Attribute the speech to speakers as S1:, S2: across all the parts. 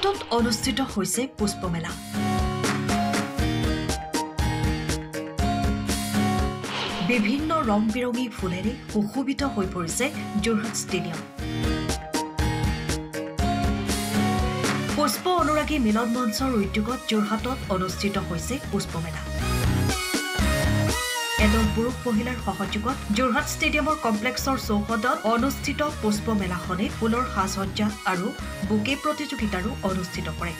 S1: যোৰহাটত অনুষ্ঠিত হৈছে পুষ্পমেলা। বিভিন্ন ৰং বিৰঙী ফুলেৰে সুশোভিত হৈ পৰিছে যোৰহাট ষ্টেডিয়াম। পুষ্প অনুৰাগী মিলন মঞ্চৰ উদ্যোগত যোৰহাটত অনুষ্ঠিত হৈছে পুষ্পমেলা। এদল পুৰুষ মহিলাৰ সহযোগত যোৰহাট ষ্টেডিয়ামৰ কমপ্লেক্সৰ চৌহদত অনুষ্ঠিত পুষ্পমেলাখনে ফুলৰ সাজসজ্জা আৰু বুকে প্ৰতিযোগিতাৰো অনুষ্ঠিত কৰে,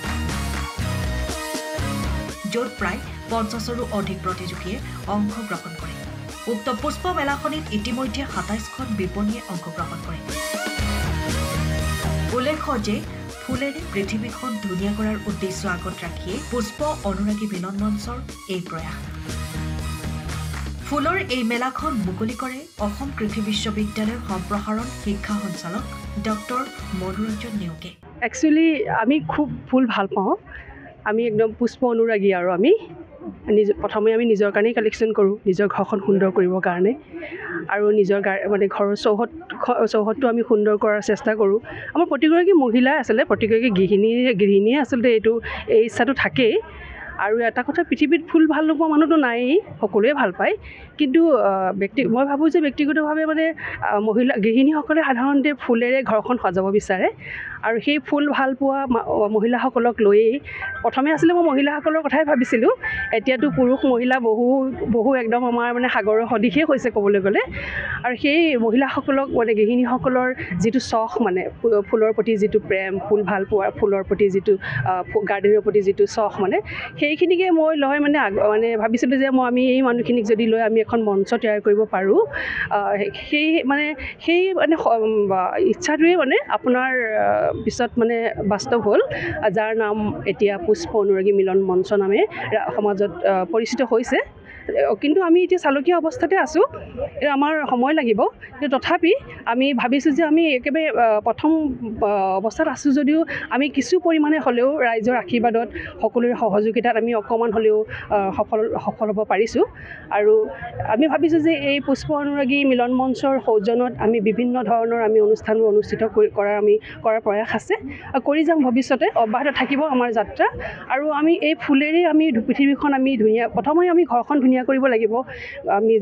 S1: য'ত প্ৰায় 50ৰো অধিক প্ৰতিযোগীয়ে অংশগ্ৰহণ কৰে। উক্ত পুষ্পমেলাখনিত ইতিমধ্যে 27খন বিপণীয়ে অংশগ্ৰহণ কৰে। উল্লেখ্য যে ফুলেৰে পৃথিৱীখন ধুনীয়া কৰাৰ উদ্দেশ্য আগত ৰাখিয়ে পুষ্প অনুৰাগী মিলন মঞ্চৰ এই প্ৰয়াস। ফুলৰ এই মেলাখন মুকলি কৰে অসম কৃষি বিশ্ববিদ্যালয়ৰ সম্প্ৰসাৰণ শিক্ষা সঞ্চালক ডক্টৰ মনোৰঞ্জন নেওগে।
S2: একচুৱেলি আমি খুব ফুল ভাল পাওঁ। আমি একদম পুষ্প অনুৰাগী আৰু আমি প্ৰথমে আমি নিজৰ কাৰণেই কালেকশ্যন কৰোঁ, নিজৰ ঘৰখন সুন্দৰ কৰিবৰ কাৰণে, আৰু নিজৰ মানে ঘৰৰ চৌহদটো আমি সুন্দৰ কৰাৰ চেষ্টা কৰোঁ। আমাৰ প্ৰতিগৰাকী মহিলাই আচলতে প্ৰতিগৰাকী গৃহিণীয়ে আচলতে এই ইচ্ছাটো থাকেই। আৰু এটা কথা, পৃথিৱীত ফুল ভাল নোপোৱা মানুহতো নায়েই, সকলোৱে ভাল পায়। কিন্তু মই ভাবোঁ যে ব্যক্তিগতভাৱে মানে গৃহিণীসকলে সাধাৰণতে ফুলেৰে ঘৰখন সজাব বিচাৰে, আৰু সেই ফুল ভাল পোৱা মহিলাসকলক লৈয়েই প্ৰথমে আছিলে মই মহিলাসকলৰ কথাই ভাবিছিলোঁ। এতিয়াতো পুৰুষ মহিলা বহু একদম আমাৰ মানে সাগৰৰ সদৃশেই হৈছে ক'বলৈ গ'লে। আৰু সেই মহিলাসকলক মানে গৃহিণীসকলৰ যিটো চখ, মানে ফুলৰ প্ৰতি যিটো প্ৰেম, ফুল ভাল পোৱা, ফুলৰ প্ৰতি যিটো গাৰ্ডেনৰ প্ৰতি যিটো চখ, মানে সেইখিনিকে মই লৈ মানে ভাবিছিলোঁ যে আমি এই মানুহখিনিক যদি লৈ আমি এখন মঞ্চ তৈয়াৰ কৰিব পাৰোঁ, সেই ইচ্ছাটোৱে মানে আপোনাৰ পিছত মানে বাস্তৱ হ'ল, যাৰ নাম এতিয়া পুষ্প অনুৰাগী মিলন মঞ্চ নামে সমাজত পৰিচিত হৈছে। কিন্তু আমি এতিয়া চালকীয়া অৱস্থাতে আছোঁ, আমাৰ সময় লাগিব। কিন্তু তথাপি আমি ভাবিছোঁ যে আমি একেবাৰে প্ৰথম অৱস্থাত আছোঁ যদিও আমি কিছু পৰিমাণে হ'লেও ৰাইজৰ আশীৰ্বাদত, সকলোৰে সহযোগিতাত আমি অকণমান হ'লেও সফল হ'ব পাৰিছোঁ। আৰু আমি ভাবিছোঁ যে এই পুষ্প অনুৰাগী মিলন মঞ্চৰ সৌজন্যত আমি বিভিন্ন ধৰণৰ আমি অনুষ্ঠানবোৰ অনুষ্ঠিত কৰাৰ প্ৰয়াস আছে, কৰি যাম ভৱিষ্যতে, অব্যাহত থাকিব আমাৰ যাত্ৰা। আৰু আমি এই ফুলেৰে আমি পৃথিৱীখন আমি প্ৰথমে আমি ঘৰখন ধুনীয়া কৰিব লাগিব।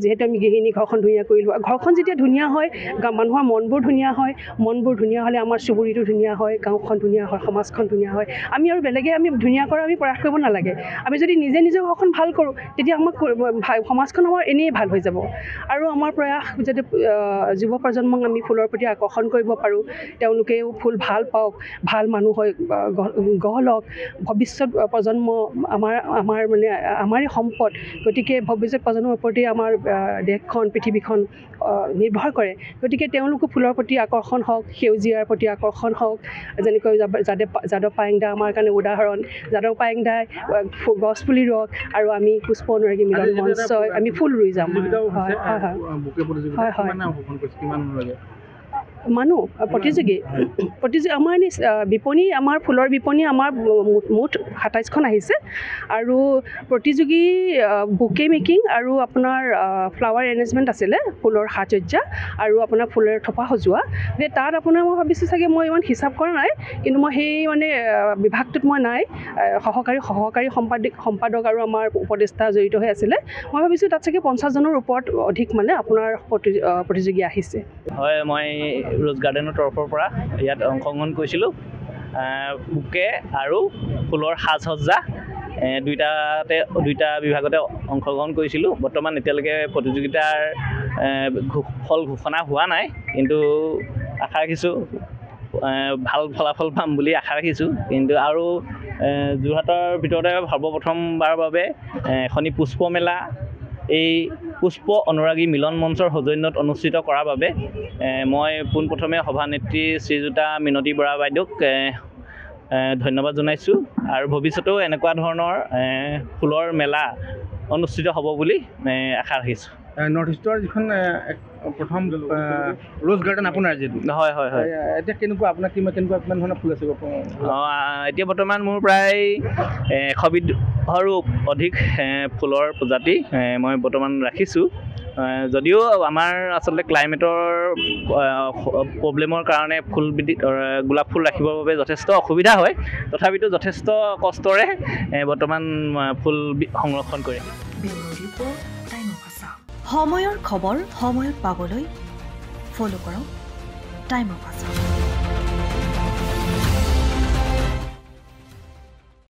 S2: যিহেতু আমি গৃহিণী, ঘৰখন ধুনীয়া কৰিলোঁ। ঘৰখন যেতিয়া ধুনীয়া হয়, মানুহৰ মনবোৰ ধুনীয়া হয়, মনবোৰ ধুনীয়া হ'লে আমাৰ চুবুৰীটো ধুনীয়া হয়, গাঁওখন ধুনীয়া হয়, সমাজখন ধুনীয়া হয়। আমি আৰু বেলেগে আমি ধুনীয়া কৰা আমি প্ৰয়াস কৰিব নালাগে। আমি যদি নিজৰ ঘৰখন ভাল কৰোঁ, তেতিয়া আমাক সমাজখন আমাৰ এনেই ভাল হৈ যাব। আৰু আমাৰ প্ৰয়াস যাতে যুৱ প্ৰজন্মক আমি ফুলৰ প্ৰতি আকৰ্ষণ কৰিব পাৰোঁ, তেওঁলোকেও ফুল ভাল পাওক, ভাল মানুহ হৈ গঢ় লওক। ভৱিষ্যত প্ৰজন্ম আমাৰ মানে আমাৰে সম্পদ। গতিকে ভৱিষ্যত প্ৰজন্মৰ প্ৰতি আমাৰ দেশখন, পৃথিৱীখন নিৰ্ভৰ কৰে। গতিকে তেওঁলোকো ফুলৰ প্ৰতি আকৰ্ষণ হওক, সেউজীয়াৰ প্ৰতি আকৰ্ষণ হওক। যেনেকৈ যাদৱ পায়েং দা আমাৰ কাৰণে উদাহৰণ। যাদৱ পায়েং দাই গছপুলি ৰুৱক, আৰু আমি পুষ্প অনুৰাগী মিলন মঞ্চই আমি ফুল ৰুই যাম। হয় হয় হয় মানুহ প্ৰতিযোগী আমাৰ বিপণী, আমাৰ ফুলৰ বিপণী আমাৰ মুঠ 27খন আহিছে। আৰু প্ৰতিযোগী বুকে মেকিং আৰু আপোনাৰ ফ্লাৱাৰ এৰেঞ্জমেণ্ট আছিলে, ফুলৰ সাজসজ্জা আৰু আপোনাৰ ফুলৰ থোপা সজোৱা। তাত আপোনাৰ মই ভাবিছোঁ চাগে, মই ইমান হিচাপ কৰা নাই, কিন্তু মই সেই মানে বিভাগটোত মই নাই, সহকাৰী সম্পাদক আৰু আমাৰ উপদেষ্টা জড়িত হৈ আছিলে। মই ভাবিছোঁ তাত চাগে 50জনৰ ওপৰত অধিক মানে আপোনাৰ প্ৰতিযোগী আহিছে।
S3: হয়, মই ৰ'জ গাৰ্ডেনৰ তৰফৰ পৰা ইয়াত অংশগ্ৰহণ কৰিছিলোঁ। বুকে আৰু ফুলৰ সাজসজ্জা দুইটা বিভাগতে অংশগ্ৰহণ কৰিছিলোঁ। বৰ্তমান এতিয়ালৈকে প্ৰতিযোগিতাৰ ফল ঘোষণা হোৱা নাই, কিন্তু আশা ৰাখিছোঁ ভাল ফলাফল পাম বুলি আশা ৰাখিছোঁ। কিন্তু আৰু যোৰহাটৰ ভিতৰতে সৰ্বপ্ৰথমবাৰৰ বাবে এখনি পুষ্পমেলা এই পুষ্প অনুৰাগী মিলন মঞ্চৰ সৌজন্যত অনুষ্ঠিত কৰাৰ বাবে মই পোনপ্ৰথমে সভানেত্ৰী শ্ৰীযুতা মিনতী বৰা বাইদেউক ধন্যবাদ জনাইছোঁ। আৰু ভৱিষ্যতেও এনেকুৱা ধৰণৰ ফুলৰ মেলা অনুষ্ঠিত হ'ব বুলি আশা ৰাখিছোঁ।
S4: নৰ্থ ইষ্টৰ যিখন প্ৰথম ৰ'জ গাৰ্ডেন আপোনাৰ যিহেতু, হয় হয় হয়, এতিয়া কেনেকুৱা আপোনাৰ কিমান ধৰণৰ ফুল আছে?
S3: এতিয়া বৰ্তমান মোৰ প্ৰায় 100বিধৰো অধিক ফুলৰ প্ৰজাতি মই বৰ্তমান ৰাখিছোঁ। যদিও আমাৰ আচলতে ক্লাইমেটৰ প্ৰব্লেমৰ কাৰণে গোলাপ ফুল ৰাখিবৰ বাবে যথেষ্ট অসুবিধা হয়, তথাপিতো যথেষ্ট কষ্টৰে বৰ্তমান ফুল সংৰক্ষণ কৰে।
S1: সময়ৰ খবৰ সময়ত পাবলৈ ফ'ল' কৰক টাইম অফ আছাম।